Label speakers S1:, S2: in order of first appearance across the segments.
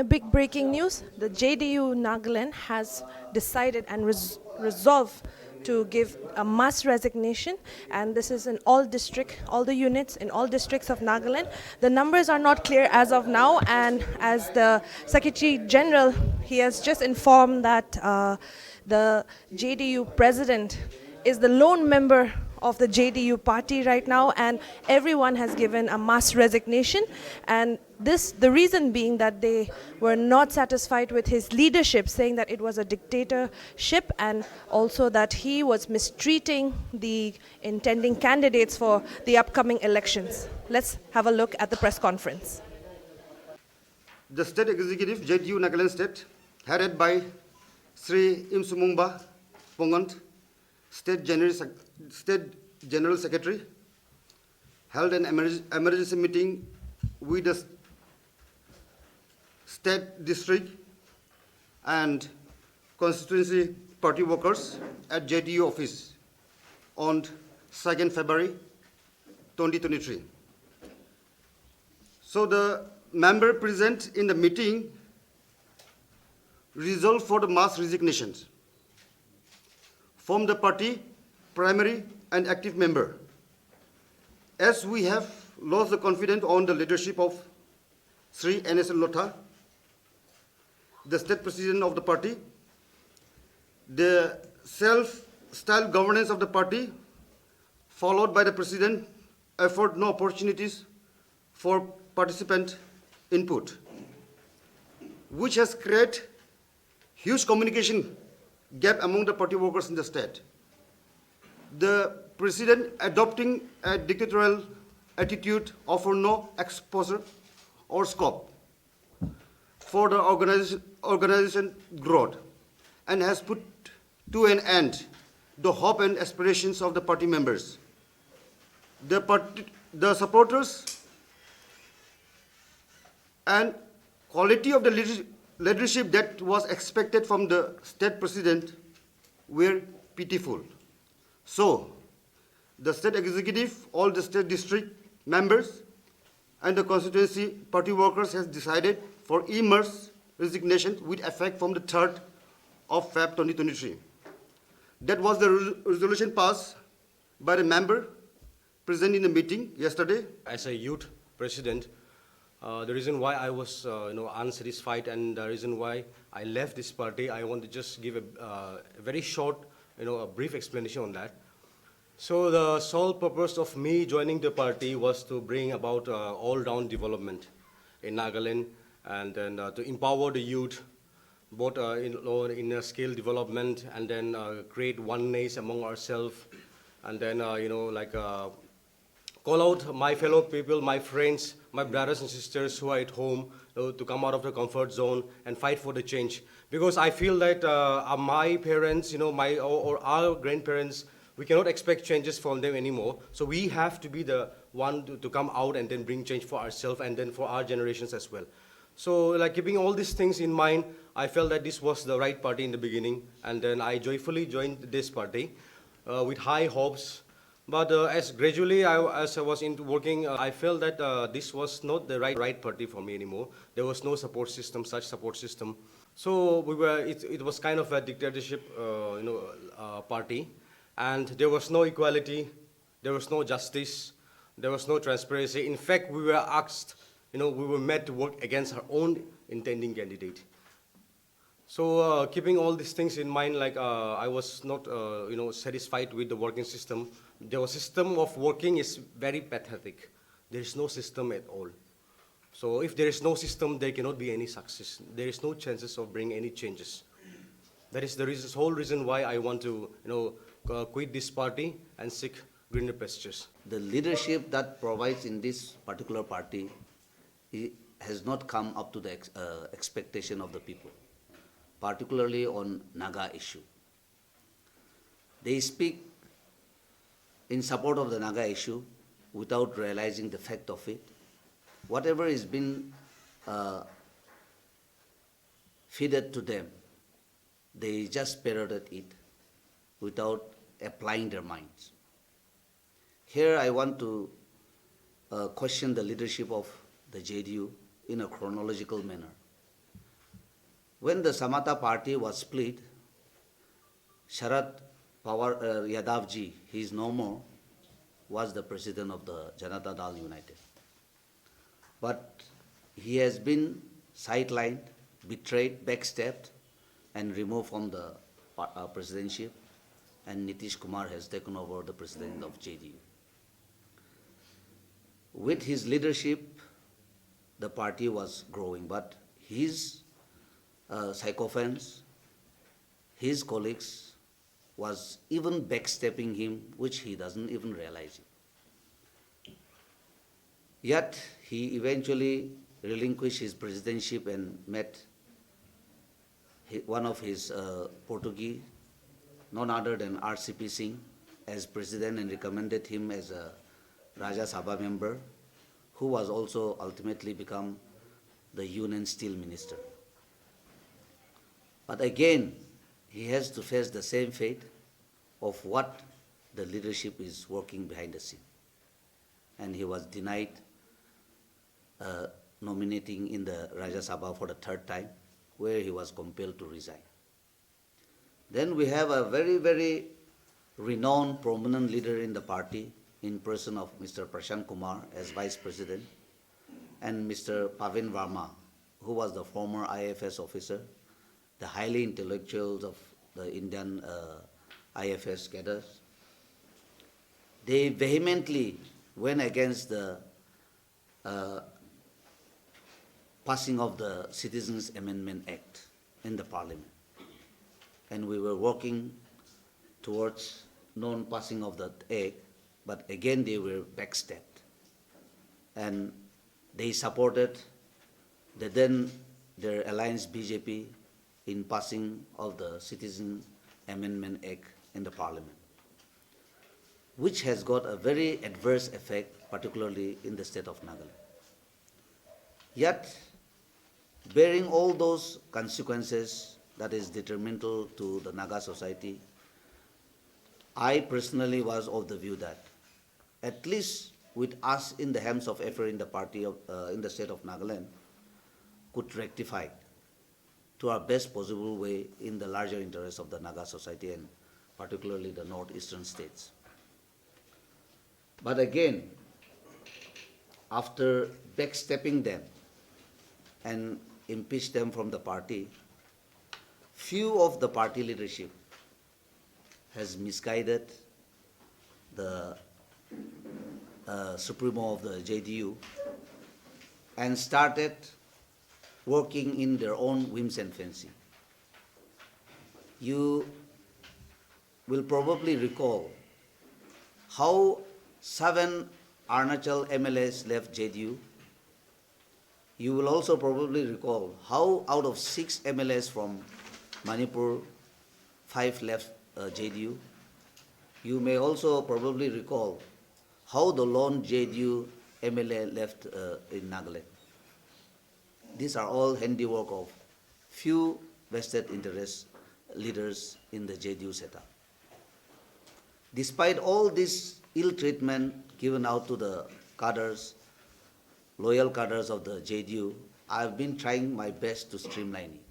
S1: big breaking news. The JDU Nagaland has decided and resolved to give a mass resignation, and this is in all the units in all districts of Nagaland. The numbers are not clear as of now, and as the Secretary General, he has just informed that the JDU president is the lone member of the JDU party right now, and everyone has given a mass resignation. And the reason being that they were not satisfied with his leadership, saying that it was a dictatorship and also that he was mistreating the intending candidates for the upcoming elections. Let's have a look at the press conference.
S2: The State Executive, JDU Nagaland State, headed by Sri Imsumungba Pongant, State General Secretary, held an emergency meeting with the state district and constituency party workers at JDU office on 2nd February 2023. So the member present in the meeting resolved for the mass resignations from the party primary and active member, as we have lost the confidence on the leadership of Sri NSL Lotha, the state president of the party, the self-styled governance of the party, followed by the president, afford no opportunities for participant input, which has created huge communication gap among the party workers in the state. The president adopting a dictatorial attitude offer no exposure or scope for the organization growth, and has put to an end the hope and aspirations of the party members. The supporters and quality of the leadership that was expected from the state president were pitiful. So, the state executive, all the state district members, and the constituency party workers has decided for immense resignation with effect from the 3rd of Feb 2023. That was the resolution passed by the member present in the meeting yesterday.
S3: As a youth president, the reason why I was unsatisfied and the reason why I left this party, I want to just give a very short, a brief explanation on that. So the sole purpose of me joining the party was to bring about all-round development in Nagaland, and then to empower the youth, both in skill development, and then create oneness among ourselves, and then call out my fellow people, my friends, my brothers and sisters who are at home, to come out of the comfort zone and fight for the change. Because I feel that my parents, or our grandparents, we cannot expect changes from them anymore. So we have to be the one to come out and then bring change for ourselves and then for our generations as well. So keeping all these things in mind, I felt that this was the right party in the beginning, and then I joyfully joined this party with high hopes. But as gradually as I was into working, I felt that this was not the right party for me anymore. There was no support system, such support system. So it was kind of a dictatorship, party, and there was no equality, there was no justice, there was no transparency. In fact, we were asked, we were made to work against our own intending candidate. So keeping all these things in mind, I was not, satisfied with the working system. The system of working is very pathetic. There is no system at all. So if there is no system, there cannot be any success. There is no chances of bringing any changes. That is the whole reason why I want to, quit this party and seek greener pastures.
S4: The leadership that provides in this particular party has not come up to the expectation of the people, particularly on Naga issue. They speak in support of the Naga issue without realizing the fact of it. Whatever is been feeded to them, they just parroted it without applying their minds. Here I want to question the leadership of the JDU in a chronological manner. When the Samata party was split, Sharad Yadavji, he is no more, was the president of the Janata Dal United. But he has been sidelined, betrayed, backstabbed, and removed from the presidency, and Nitish Kumar has taken over the president of JDU. With his leadership, the party was growing, but his sycophants, his colleagues, was even backstabbing him, which he doesn't even realize it. Yet he eventually relinquished his presidency and met one of his Portuguese, none other than RCP Singh, as president and recommended him as a Rajya Sabha member, who was also ultimately become the Union Steel Minister. But again, he has to face the same fate of what the leadership is working behind the scene. And he was denied nominating in the Rajya Sabha for the third time, where he was compelled to resign. Then we have a very, very renowned, prominent leader in the party, in person of Mr. Prashant Kumar as Vice President, and Mr. Pavin Varma, who was the former IFS officer, the highly intellectuals of the Indian IFS cadres. They vehemently went against the passing of the Citizens Amendment Act in the Parliament. And we were working towards non-passing of that act, but again they were backstabbed. And they supported their alliance BJP in passing of the Citizen Amendment Act in the Parliament, which has got a very adverse effect, particularly in the state of Nagaland. Yet, bearing all those consequences that is detrimental to the Naga society, I personally was of the view that at least with us in the hands of effort in the party of, in the state of Nagaland, could rectify to our best possible way in the larger interest of the Naga society and particularly the northeastern states. But again, after backstepping them and impeach them from the party, few of the party leadership has misguided the Supremo of the JDU and started working in their own whims and fancy. You will probably recall how 7 Arunachal MLAs left JDU. You will also probably recall how out of 6 MLAs from Manipur, 5 left JDU. You may also probably recall how the lone JDU MLA left in Nagaland. These are all handiwork of few vested interest leaders in the JDU setup. Despite all this ill treatment given out to the cadres, loyal cadres of the JDU, I have been trying my best to streamline it.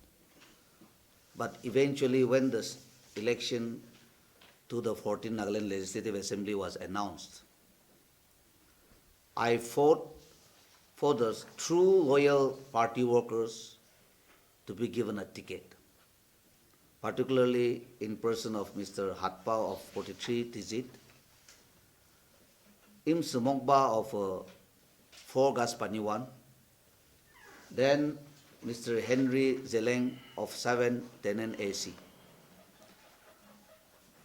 S4: But eventually, when the election to the 14th Nagaland Legislative Assembly was announced, I fought for the true loyal party workers to be given a ticket, particularly in person of Mr. Hatpa of 43 Tizit, Im Sumokba of 4 Gaspaniwan, then Mr. Henry Zeleng of 7 Tenen AC.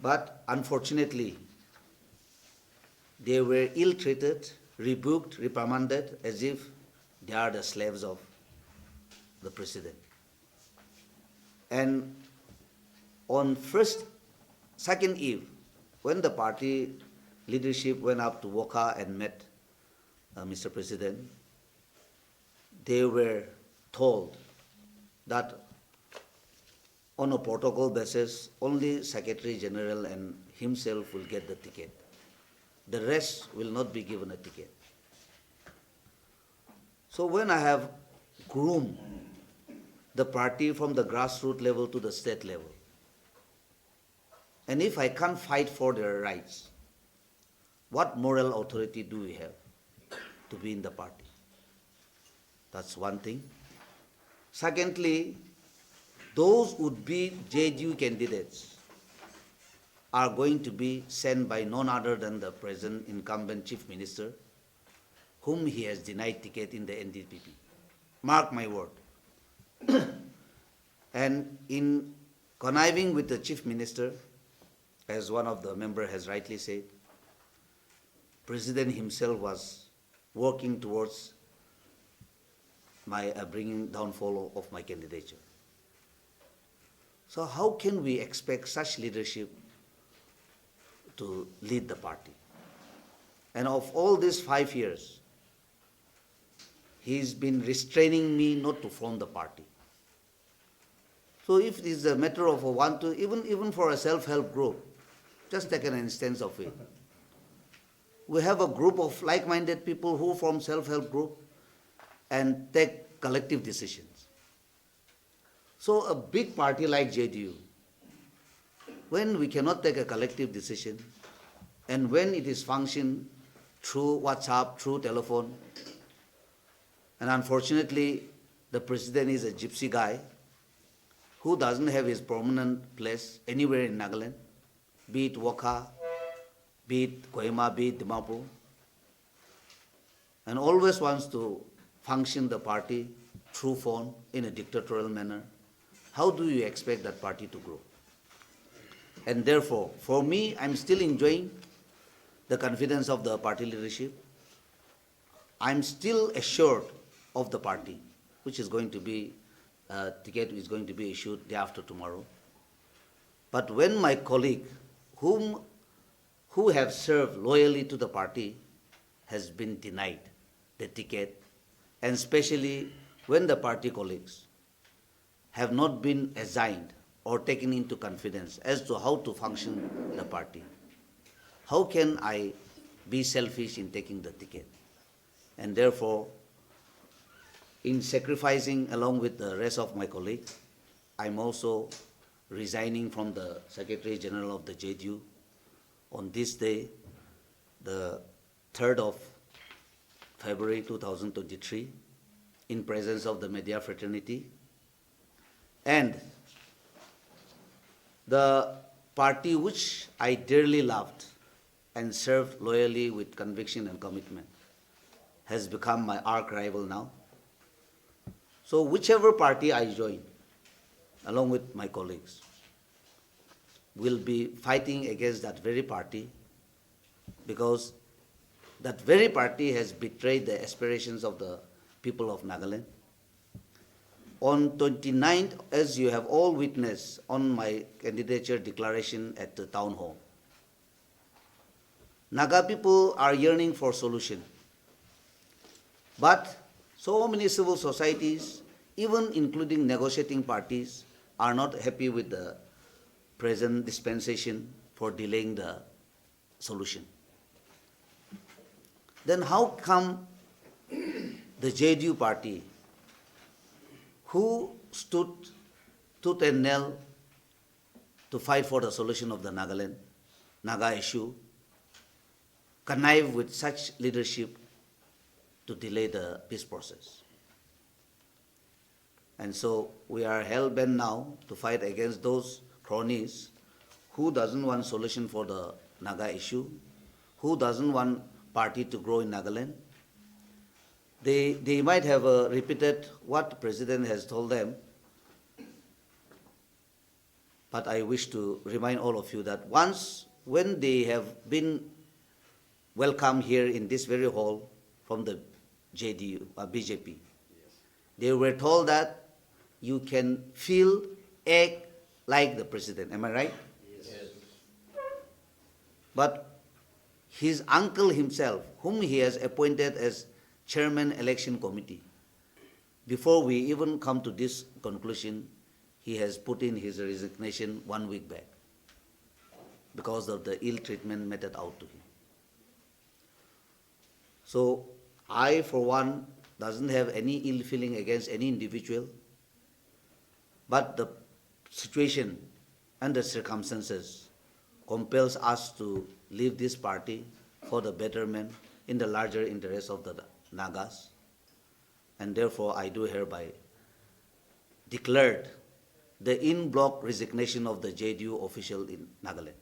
S4: But unfortunately, they were ill-treated, rebuked, reprimanded as if they are the slaves of the president. And on second eve, when the party leadership went up to Wokha and met Mr. President, they were told that on a protocol basis, only Secretary General and himself will get the ticket. The rest will not be given a ticket. So when I have groomed the party from the grassroots level to the state level. And if I can't fight for their rights, what moral authority do we have to be in the party? That's one thing. Secondly, those would-be JDU candidates are going to be sent by none other than the present incumbent chief minister, whom he has denied ticket in the NDPP. Mark my word. And in conniving with the chief minister, as one of the members has rightly said, President himself was working towards my bringing downfall of my candidature. So how can we expect such leadership to lead the party? And of all these 5 years, he's been restraining me not to form the party. So if it is a matter of even for a self-help group, just take an instance of it. We have a group of like-minded people who form self-help group and take collective decisions. So a big party like JDU, when we cannot take a collective decision, and when it is functioned through WhatsApp, through telephone, and unfortunately the president is a gypsy guy who doesn't have his permanent place anywhere in Nagaland, be it Waka, be it Kohima, be it Dimapur, and always wants to function the party through phone in a dictatorial manner. How do you expect that party to grow? And therefore, for me, I'm still enjoying the confidence of the party leadership. I'm still assured of the party, which is going to be, ticket is going to be issued day after tomorrow. But when my colleague, who have served loyally to the party, has been denied the ticket, and especially when the party colleagues have not been assigned or taken into confidence as to how to function the party, how can I be selfish in taking the ticket? And therefore, in sacrificing along with the rest of my colleagues, I'm also resigning from the Secretary General of the JDU on this day, the 3rd of February 2023, in presence of the media fraternity. And the party which I dearly loved and served loyally with conviction and commitment has become my arch rival now. So whichever party I join, along with my colleagues, will be fighting against that very party, because that very party has betrayed the aspirations of the people of Nagaland. On 29th, as you have all witnessed on my candidature declaration at the town hall, Naga people are yearning for solution. But so many civil societies, even including negotiating parties, are not happy with the present dispensation for delaying the solution. Then how come the JDU party, who stood tooth and nail to fight for the solution of the Naga issue, connive with such leadership to delay the peace process? And so we are hell-bent now to fight against those cronies who doesn't want solution for the Naga issue, who doesn't want party to grow in Nagaland. They might have repeated what the President has told them, but I wish to remind all of you that when they have been welcomed here in this very hall from the JDU, BJP, they were told that you can feel, act like the President. Am I right? Yes. But his uncle himself, whom he has appointed as Chairman Election Committee, before we even come to this conclusion, he has put in his resignation 1 week back because of the ill treatment meted out to him. So I, for one, doesn't have any ill feeling against any individual. But the situation and the circumstances compels us to leave this party for the betterment in the larger interest of the Nagas. And therefore, I do hereby declared the in-block resignation of the JDU official in Nagaland.